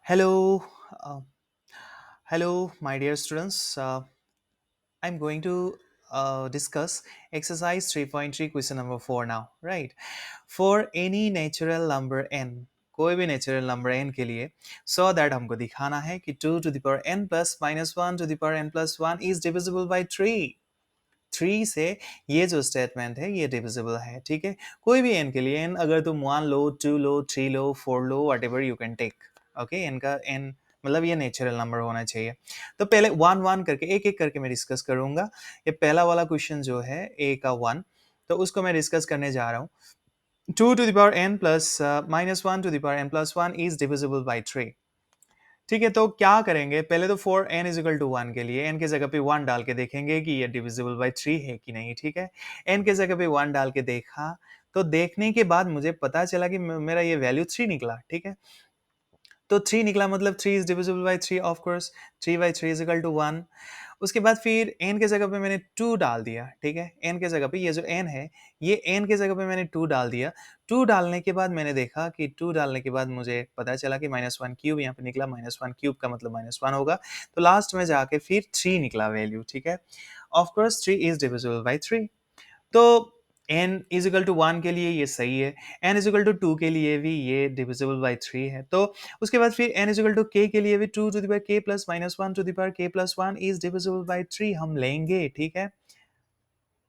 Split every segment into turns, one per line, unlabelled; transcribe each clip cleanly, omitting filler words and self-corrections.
Hello, uh, hello, my dear students. I'm going to discuss exercise 3.3 question number 4 now, right? For any natural number n, कोई भी natural number n के लिए so that हमको दिखाना है कि 2 to the power n plus minus one to the power n plus one is divisible by 3 से ये जो स्टेटमेंट है ये डिविजिबल है। ठीक है, कोई भी n के लिए n अगर तुम 1 लो, 2 लो, 3 लो, 4 लो, whatever you can take. Okay, n का n मतलब ये नेचुरल नंबर होना चाहिए। तो पहले वन वन करके एक एक करके मैं डिस्कस करूंगा। ये पहला वाला क्वेश्चन जो है a का 1, तो उसको मैं डिस्कस करने जा रहा हूँ। 2 to the power n plus minus one to the power n plus one is divisible by 3। ठीक है, तो क्या करेंगे, पहले तो for n is equal to one के लिए n के जगह पे 1 डाल के देखेंगे कि ये डिविजिबल बाई 3 है कि नहीं। ठीक है, n के जगह पे 1 डाल के देखा, तो देखने के बाद मुझे पता चला कि मेरा ये वैल्यू 3 निकला। ठीक है, तो 3 निकला मतलब 3 is divisible by 3, of course 3 by 3 is equal to 1। उसके बाद फिर n के जगह पे मैंने 2 डाल दिया। ठीक है, n के जगह पे ये जो n है, ये n के जगह पे मैंने 2 डाल दिया। 2 डालने के बाद मैंने देखा कि 2 डालने के बाद मुझे पता चला कि माइनस वन क्यूब यहाँ पे निकला। माइनस वन क्यूब का मतलब माइनस वन होगा, तो लास्ट में जाके फिर 3 निकला वैल्यू। ठीक है, of course 3 is divisible by 3। तो n is equal to one के लिए ये सही है, n is equal to two के लिए भी ये डिविजिबल बाई 3 है। तो उसके बाद फिर n is equal to k के लिए भी 2 to the power k plus minus one to the power k plus one is divisible by 3 हम लेंगे। ठीक है,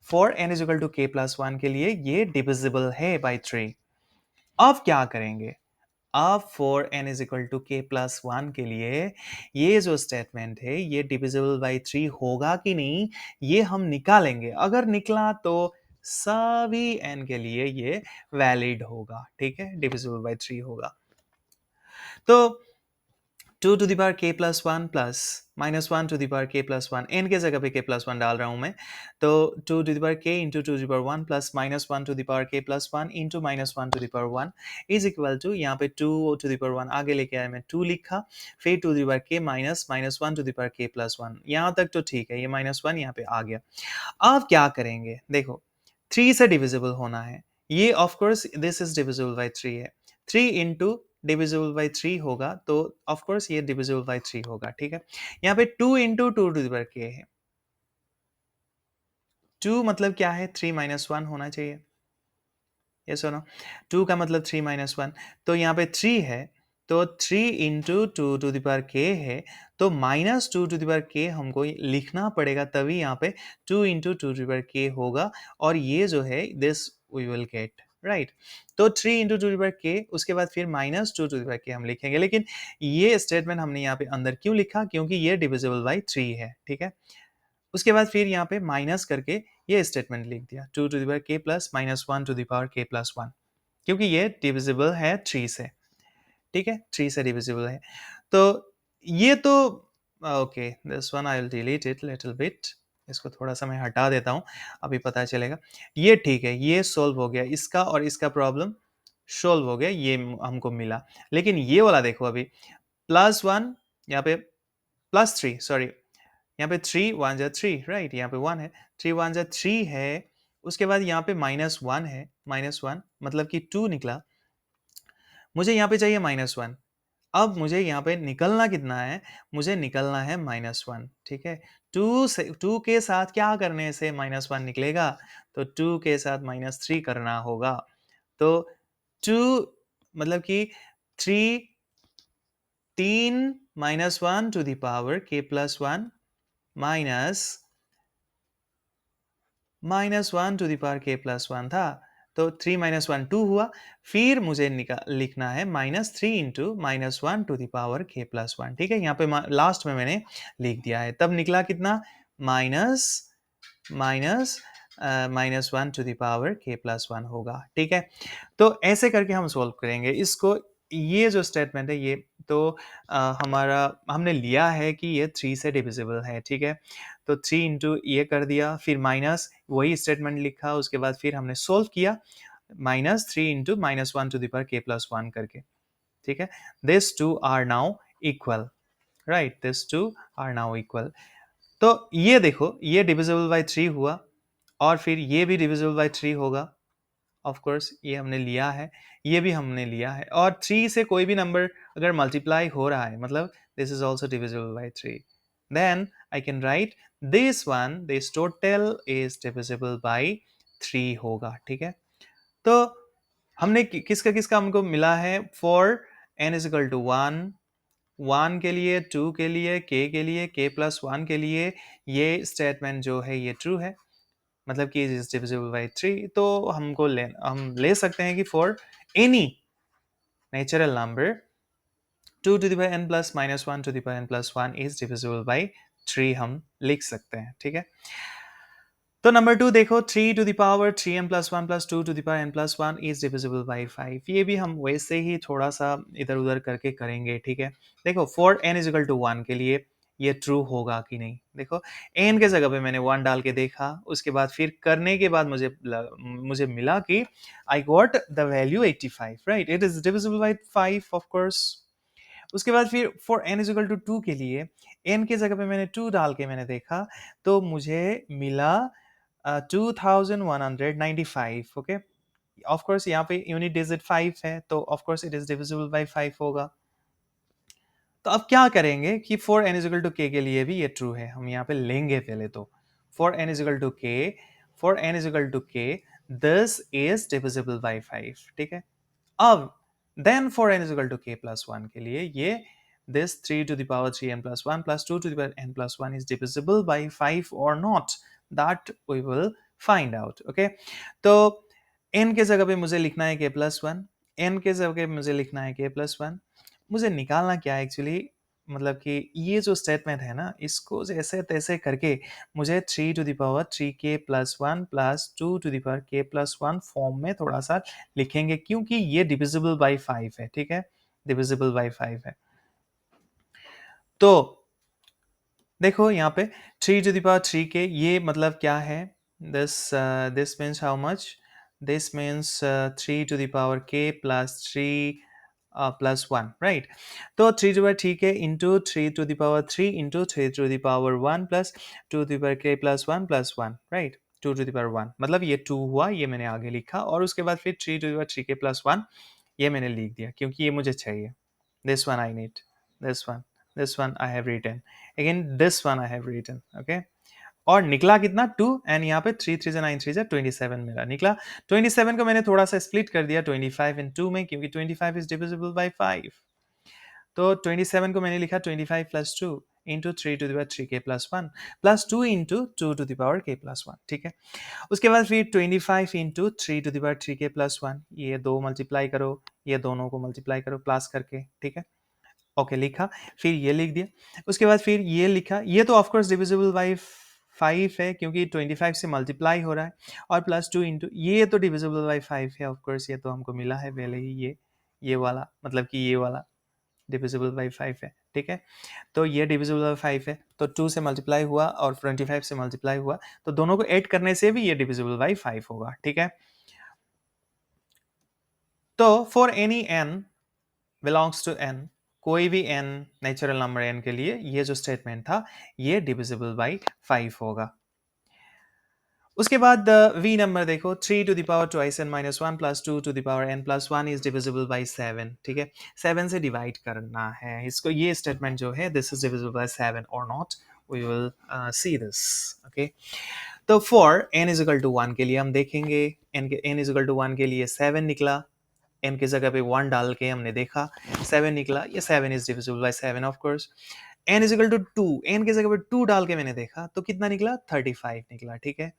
for n is equal to k plus one के लिए ये डिविजिबल है बाई 3। अब क्या करेंगे, अब for n is equal to k plus one के लिए ये जो स्टेटमेंट है ये डिविजिबल बाई 3 होगा कि नहीं, ये हम निकालेंगे। अगर निकला तो सभी n के लिए ये वैलिड होगा। ठीक है, डिविजिबल बाई 3 होगा। तो 2 to the power k plus one plus minus one to the power k plus one, n के जगह पे k प्लस वन डाल रहा हूं मैं। तो 2 to the power k into two the power one plus minus one to the power k plus one into minus one to the power one is equal to, यहाँ पे 2 to the power one आगे लेके आया मैं 2 लिखा, फिर to the power k minus minus one to the power k plus one. यहाँ तक तो ठीक है, ये माइनस वन यहाँ पे आ गया। अब क्या करेंगे, देखो 3 से डिविजिबल होना है, ये of course this is divisible by 3 है। 3 इंटू डिविजिबल बाई 3 होगा, तो ऑफ कोर्स ये डिविजिबल बाई 3 होगा। ठीक है, यहाँ पे 2 इंटू टू टू दावर के है। 2 मतलब क्या है, 3 माइनस वन होना चाहिए। ये सुनो, 2 का मतलब 3 माइनस वन, तो यहाँ पे 3 है, तो 3 इंटू टू टू दावर के है, तो माइनस टू टू दावर के हमको लिखना पड़ेगा, तभी यहाँ पे 2 इंटू टू टू दावर के होगा। और ये जो है this we will get right. तो 3 इंटू टू दावर के, उसके बाद फिर माइनस टू टू दावर के हम लिखेंगे। लेकिन ये स्टेटमेंट हमने यहाँ पे अंदर क्यों लिखा, क्योंकि ये डिविजिबल बाई 3 है। ठीक है, उसके बाद फिर यहाँ पे माइनस करके ये स्टेटमेंट लिख दिया, 2 to the power k plus minus one to the power k plus one, क्योंकि ये डिविजिबल है 3 से। ठीक है, 3 से डिविजिबल है। तो ये तो okay, this one I will delete it little bit. इसको थोड़ा सा मैं हटा देता हूँ, अभी पता चलेगा। ये ठीक है, ये सोल्व हो गया, इसका और इसका प्रॉब्लम सोल्व हो गया, ये हमको मिला। लेकिन ये वाला देखो, अभी प्लस वन, यहाँ पे प्लस थ्री, सॉरी, यहाँ पे थ्री वन जा थ्री, राइट, यहाँ पे वन है, थ्री वन जा थ्री है। उसके बाद यहाँ पे माइनस वन है, माइनस वन मतलब कि टू निकला। मुझे यहाँ पे चाहिए माइनस वन। अब मुझे यहाँ पे निकलना कितना है, मुझे निकलना है माइनस वन। ठीक है, टू से टू के साथ क्या करने से माइनस वन निकलेगा, तो टू के साथ माइनस थ्री करना होगा। तो टू मतलब कि थ्री, तीन minus one to the power के plus one minus minus one to the power के प्लस वन था, तो थ्री माइनस वन टू हुआ। फिर मुझे लिखना है minus three into minus one to the power के प्लस वन। ठीक है, यहाँ पे लास्ट में मैंने लिख दिया है, तब निकला कितना, minus minus minus one to the power के प्लस वन होगा। ठीक है, तो ऐसे करके हम सोल्व करेंगे इसको। ये जो स्टेटमेंट है ये तो हमारा हमने लिया है कि ये थ्री से डिविजिबल है। ठीक है, तो थ्री इंटू ये कर दिया, फिर माइनस वही स्टेटमेंट लिखा, उसके बाद फिर हमने सोल्व किया, minus three into minus one to the power के प्लस वन करके। ठीक है, this two are now equal, right, this two are now equal. तो ये देखो, ये डिविजिबल बाई थ्री हुआ, और फिर ये भी डिविजिबल बाई थ्री होगा, ऑफ कोर्स ये हमने लिया है, ये भी हमने लिया है, और 3 से कोई भी नंबर अगर मल्टीप्लाई हो रहा है मतलब this is also divisible by 3, then I can write this total is divisible by 3 होगा। ठीक है, तो हमने किसका किसका हमको मिला है, for n is equal to 1 के लिए, 2 के लिए, के लिए, k+1 के लिए ये स्टेटमेंट जो है ये ट्रू है, मतलब कि इज डिविजिबल बाई 3। तो हम ले सकते हैं कि for any natural number 2 to the power n plus minus 1 to the power n plus 1 is divisible by 3 हम लिख सकते हैं। ठीक है, तो नंबर 2 देखो, 3 to the power 3n plus 1 plus 2 to the power n plus 1 is divisible by 5। ये भी हम वैसे ही थोड़ा सा इधर उधर करके करेंगे। ठीक है, देखो for n is equal to 1 के लिए ये ट्रू होगा कि नहीं, देखो n के जगह पे मैंने 1 डाल के देखा, उसके बाद फिर करने के बाद मुझे मिला कि I got the value 85, right, it is divisible by 5 of course. उसके बाद फिर for n is equal to 2 के लिए n के जगह पे मैंने 2 डाल के मैंने देखा, तो मुझे मिला 2195। ओके, ऑफ कोर्स यहाँ पे यूनिट डिजिट 5 है, तो of course it is divisible by 5 होगा। तो अब क्या करेंगे कि for n is equal to k के लिए भी ये ट्रू है, हम यहाँ पे लेंगे पहले तो for n is equal to k, for n is equal to k this is divisible by 5। ठीक है, अब then for n is equal to k plus 1 के लिए ये this 3 to the power 3n plus 1 plus 2 to the power n plus 1 is divisible by 5 or not, that we will find out। okay, तो n के जगह पे मुझे लिखना है k प्लस 1, n के जगह पे मुझे लिखना है k प्लस 1, मुझे निकालना क्या है एक्चुअली, मतलब कि ये जो स्टेटमेंट है ना इसको जैसे तैसे करके मुझे 3 to the power 3k plus 1 plus 2 to the power k plus 1 form में थोड़ा सा लिखेंगे, क्योंकि ये डिविजिबल बाय 5 है। ठीक है, डिविजिबल बाय 5 है, तो देखो यहाँ पे 3 टू द पावर 3k ये मतलब क्या है, this means how much, this means 3 to the power k plus 3 plus 1, right. तो 3 to power 3k into 3 to the power 3 into 3 to the power 1 plus 2 to the power k plus 1, right, 2 to the power 1 मतलब ये 2 हुआ, ये मैंने आगे लिखा, और उसके बाद फिर 3 to the power 3k plus 1 ये मैंने लिख दिया क्योंकि ये मुझे चाहिए, this one I need, this one, this one I have written, again this one I have written। okay, और निकला कितना 2, एंड यहाँ पे 3 3 9 3 27 मेरा निकला। 27 को मैंने थोड़ा सा स्प्लिट कर दिया 25 इन 2 में, क्योंकि 25 इज डिविजिबल बाय 5, तो 27 को मैंने लिखा 25 plus 2 into 3 to the power 3k plus 1 plus 2 into 2 to the power k plus 1। ठीक है, उसके बाद फिर 25 into 3 to the power 3k plus 1, ये दो मल्टीप्लाई करो, ये दोनों को मल्टीप्लाई करो प्लस करके। ठीक है, ओके लिखा, फिर ये लिख दिया, उसके बाद फिर ये लिखा, ये तो ऑफकोर्स डिविजिबल बाई 5 है क्योंकि 25 से मल्टीप्लाई हो रहा है, और प्लस 2 इंटू ये तो डिविजिबल बाई 5 है ऑफकोर्स, ये तो हमको मिला है पहले ही, ये वाला मतलब कि ये वाला डिविजिबल बाई 5 है। ठीक है, तो ये डिविजिबल बाई 5 है, तो 2 से मल्टीप्लाई हुआ और 25 से मल्टीप्लाई हुआ, तो दोनों को ऐड करने से भी ये डिविजिबल बाई 5 होगा। ठीक है, तो for any n belongs to n, कोई भी n नेचुरल नंबर n के लिए ये जो स्टेटमेंट था ये डिविजिबल बाई 5 होगा। उसके बाद v नंबर देखो, 3 to the power twice n minus 1 plus 2 to the power n plus 1 is divisible by 7। ठीक है, 7 से डिवाइड करना है इसको, ये स्टेटमेंट जो है दिस इज डिविजिबल बाई 7 और not, we will see this. Okay, तो for n is equal to 1 के लिए हम देखेंगे, n इज इक्वल टू 1 के लिए 7 निकला, n की जगह पे 1 डाल के हमने देखा 7 निकला, ये 7 is divisible by 7 of course. n is equal to 2, n की जगह पे 2 डाल के मैंने देखा तो कितना निकला 35 निकला। ठीक है,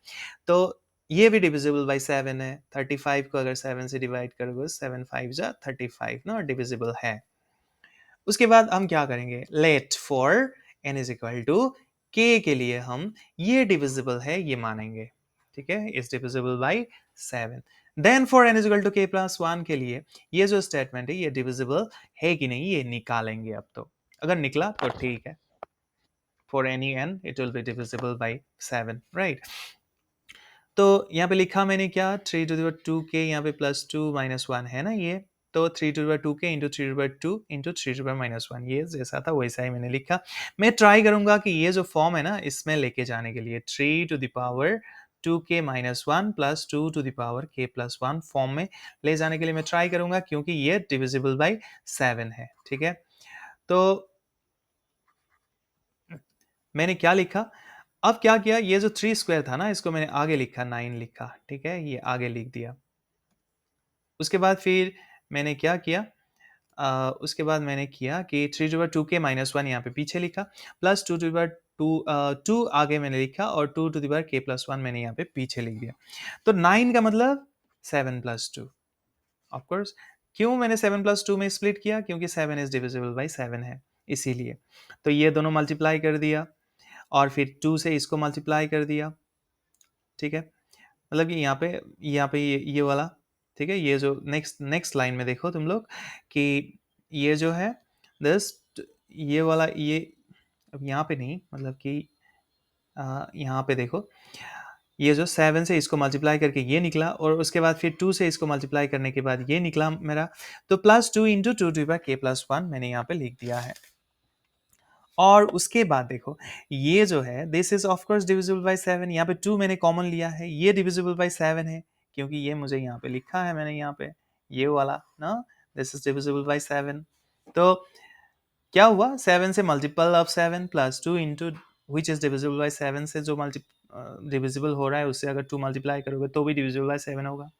तो ये भी डिविजिबल बाय 7 है, 35 को अगर 7 से डिवाइड करोगे 7 5 जा 35 ना, डिविजिबल है। उसके बाद हम क्या करेंगे, let for n is equal to k के लिए हम ये डिविजिबल है ये मानेंगे। ठीक है, is divisible by 7। Then for n is equal to k plus 1 के लिए ये जो स्टेटमेंट है ये डिविजिबल है कि नहीं ये निकालेंगे। अब तो अगर निकला तो ठीक है, for any n it will be divisible by 7, right. तो यहाँ पे लिखा मैंने क्या, 3 टू द 2k, यहाँ पे प्लस 2 माइनस 1 है ना ये, तो 3 to the 2k into 3 to the 2 into 3 to the minus 1, ये जैसा था वैसा ही मैंने लिखा। मैं ट्राई करूंगा कि ये जो फॉर्म है ना इसमें लेके जाने के लिए 3 to the power 2k-1 plus 2 to the power k+1 form में ले जाने के लिए मैं ट्राई करूंगा, क्योंकि ये डिविजिबल बाई 7 है। ठीक है, तो मैंने क्या लिखा, अब क्या किया, ये जो 3 स्क्वायर था ना, इसको मैंने आगे लिखा, 9 लिखा। ठीक है, ये आगे लिख दिया। उसके बाद फिर मैंने क्या किया, उसके बाद मैंने किया कि 3 to the power 2k-1 यहाँ पे पीछे लिखा, प्लस 2 आगे मैंने लिखा, और 2 to the power k+1 मैंने यहाँ पे पीछे लिख दिया। तो 9 का मतलब 7+2। ऑफकोर्स, क्यों मैंने 7+2 में स्प्लिट किया, क्योंकि 7 इज डिविजिबल बाई 7 है, इसीलिए। तो ये दोनों मल्टीप्लाई कर दिया, और फिर 2 से इसको मल्टीप्लाई कर दिया। ठीक है, मतलब कि यहाँ पे ये वाला। ठीक है, ये जो नेक्स्ट नेक्स्ट लाइन में देखो तुम लोग कि ये जो है दिस, ये वाला, ये अब यहाँ पे नहीं, मतलब कि यहाँ पे देखो, ये जो 7 से इसको मल्टीप्लाई करके ये निकला, और उसके बाद फिर 2 से इसको मल्टीप्लाई करने के बाद ये निकला मेरा। तो +2 × 2 to the power k+1 मैंने यहाँ पे लिख दिया है। और उसके बाद देखो, ये जो है this is of course divisible by 7। यहाँ पे 2 मैंने कॉमन लिया है, ये डिविजिबल बाय 7 है, क्योंकि ये मुझे यहाँ पे लिखा है मैंने यहाँ पे, ये वाला ना, दिस इज डिविजिबल बाय 7। तो क्या हुआ, 7 से multiple of 7 plus 2 into which is divisible by 7 से जो मल्टी डिविजिबल हो रहा है, उससे अगर 2 मल्टीप्लाई करोगे तो भी डिविजिबल बाय 7 होगा।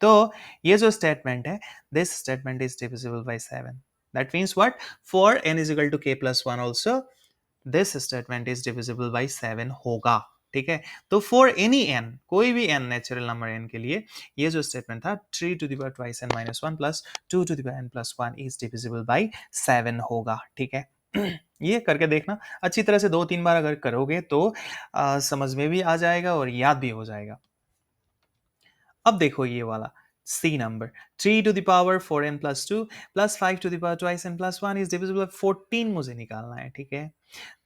तो ये जो स्टेटमेंट है, this statement is divisible by 7। That means what, for n is equal to k+1 also this statement is divisible by 7 होगा। ठीक है, तो फॉर एनी n, कोई भी n नेचुरल नंबर n के लिए, ये जो स्टेटमेंट था 3 to the power 2n-1 plus 2 to the power n+1 is divisible by 7 होगा। ठीक है, ये करके देखना अच्छी तरह से, 2-3 बार अगर करोगे तो समझ में भी आ जाएगा और याद भी हो जाएगा। अब देखो ये वाला C number, 3 to the power 4n+2 plus 5 to the power 2n+1 is divisible by 14 मुझे निकालना है। ठीक है,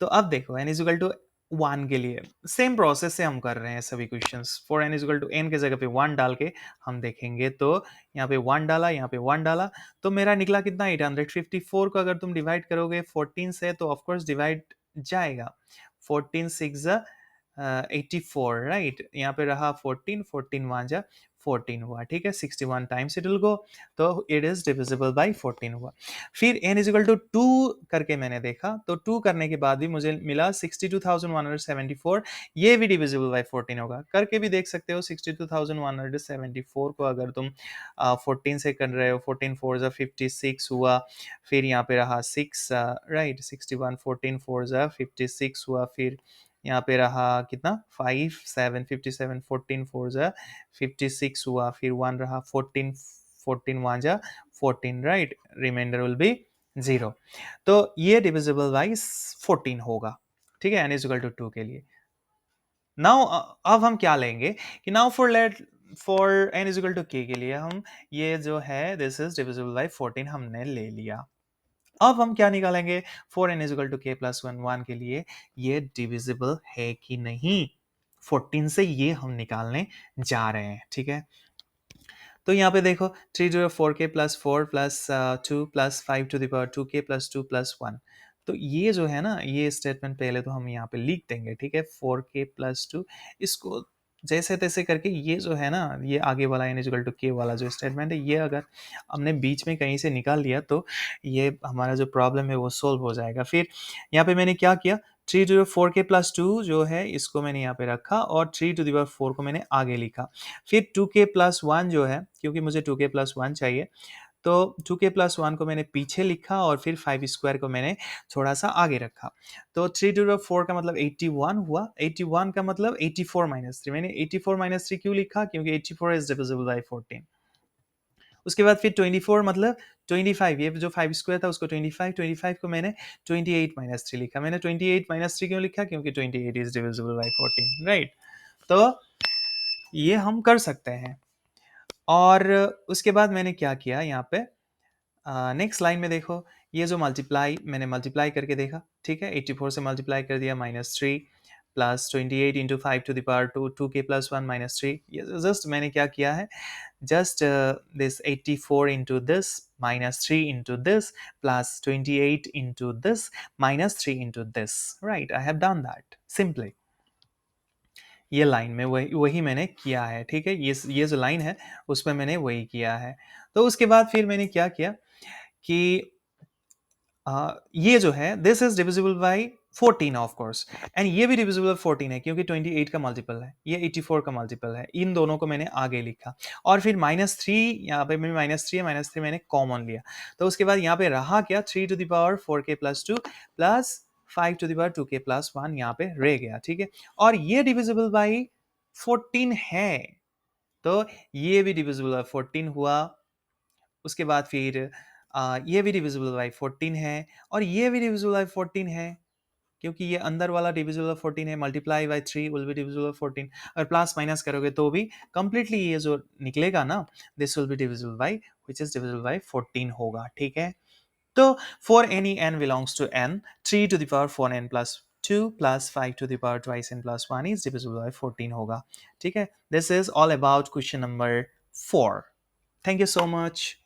तो अब देखो n इज इक्वल टू 1 के लिए सेम प्रोसेस से हम कर रहे हैं सभी questions. For n is equal to n के जगह पे 1 डाल के हम देखेंगे, तो यहाँ पे 1 डाला, यहाँ पे 1 डाला, तो मेरा निकला कितना, 854 को अगर तुम डिवाइड करोगे 14 से तो ऑफकोर्स डिवाइड जाएगा। 14 6 84, राइट, यहाँ पे रहा 14, 14 वहाँ जा 14 हुआ। ठीक है, 61 टाइम्स इट विल गो, तो इट इज डिविजिबल बाई 14 हुआ। फिर n इज इक्वल टू 2 करके मैंने देखा, तो 2 करने के बाद भी मुझे मिला 62,174, ये भी डिविजिबल बाई 14 होगा। करके भी देख सकते हो, 62,174 को अगर तुम 14 से कर रहे हो, 14 4 जा 56 हुआ, फिर यहाँ पे रहा 6, राइट, 61 14 4 जा 56 हुआ, फिर यहाँ पे रहा कितना, 5 7 57 14 4 जा 56 हुआ, फिर 1 रहा, 14 14 1 जा 14, राइट, रिमाइंडर विल बी 0। तो ये डिविजिबल बाई 14 होगा। ठीक है, n इज इक्वल टू 2 के लिए। नाउ अब हम क्या लेंगे कि now for n is equal to k के लिए हम ये जो है दिस इज डिविजिबल बाई 14 हमने ले लिया। अब हम क्या निकालेंगे, for n is equal to k+1 के लिए ये डिविजिबल है कि नहीं, 14 से ये हम निकालने जा रहे हैं। ठीक है, तो यहाँ पे देखो 3 to the 4k+4 plus 2 plus 5 to the power 2k+2 plus 1, तो ये जो है ना, ये स्टेटमेंट पहले तो हम यहाँ पे लिख देंगे। ठीक है, 4k+2, इसको जैसे तैसे करके ये जो है ना, ये आगे वाला n इक्वल टू k वाला जो स्टेटमेंट है, ये अगर हमने बीच में कहीं से निकाल लिया तो ये हमारा जो प्रॉब्लम है वो सोल्व हो जाएगा। फिर यहाँ पे मैंने क्या किया, 3 to the 4k+2 जो है इसको मैंने यहाँ पे रखा, और 3 to the 4 को मैंने आगे लिखा। फिर 2k+1 जो है, क्योंकि मुझे 2k+1 चाहिए, तो 2k+1 को मैंने पीछे लिखा, और फिर 5 स्क्वायर को मैंने थोड़ा सा आगे रखा। तो 3 to the 4 का मतलब 81 हुआ, 81 का मतलब 84-3। मैंने 84-3 क्यों लिखा, क्योंकि 84 इज डिविजिबल बाई 14। उसके बाद फिर 24 मतलब 25, ये जो 5 स्क्वायर था उसको 25, 25 को मैंने 28-3 लिखा। मैंने 28-3 क्यों लिखा, क्योंकि 28 इज डिविजिबल बाई 14, राइट। तो ये हम कर सकते हैं। और उसके बाद मैंने क्या किया, यहाँ पे नेक्स्ट लाइन में देखो, ये जो मल्टीप्लाई मैंने मल्टीप्लाई करके देखा। ठीक है, 84 से मल्टीप्लाई कर दिया, -3 plus 28 into 5 to the power 2 2k+1 -3। ये जस्ट मैंने क्या किया है, just this 84 into this minus 3 into this plus 28 into this minus 3 into this, right, I have done that simply। ये लाइन में वही वही मैंने किया है, ठीक है। ये जो लाइन है उसमें मैंने वही किया है। तो उसके बाद फिर मैंने क्या किया कि ये जो है this is divisible by 14 of course, and ये भी डिविजिबल बाई 14 है क्योंकि 28 का मल्टीपल है, ये 84 का मल्टीपल है। इन दोनों को मैंने आगे लिखा। और फिर -3, यहाँ पे मैं -3 है, -3 मैंने कॉमन लिया। तो उसके बाद यहाँ पे रहा क्या, 3 to the power 4k+2 plus 5 to the power 2k+1 यहाँ पे रह गया, ठीक है। और ये डिविजिबल बाई 14 है, तो ये भी डिविजिबल बाई 14 हुआ। उसके बाद फिर ये भी डिविजिबल बाई 14 है, और ये भी डिविजिबल बाई 14 है क्योंकि ये अंदर वाला डिविजिबल बाई 14 है। Multiply by 3 will be divisible by 14। और प्लस माइनस करोगे तो भी कंप्लीटली ये जो निकलेगा ना, this will be divisible by which is divisible by 14 होगा, ठीक है। तो for any n belongs to n, 3 to the power 4n+2 plus 5 to the power 2n+1 is divisible by 14 होगा, ठीक है। This is all about question number 4। Thank you so much.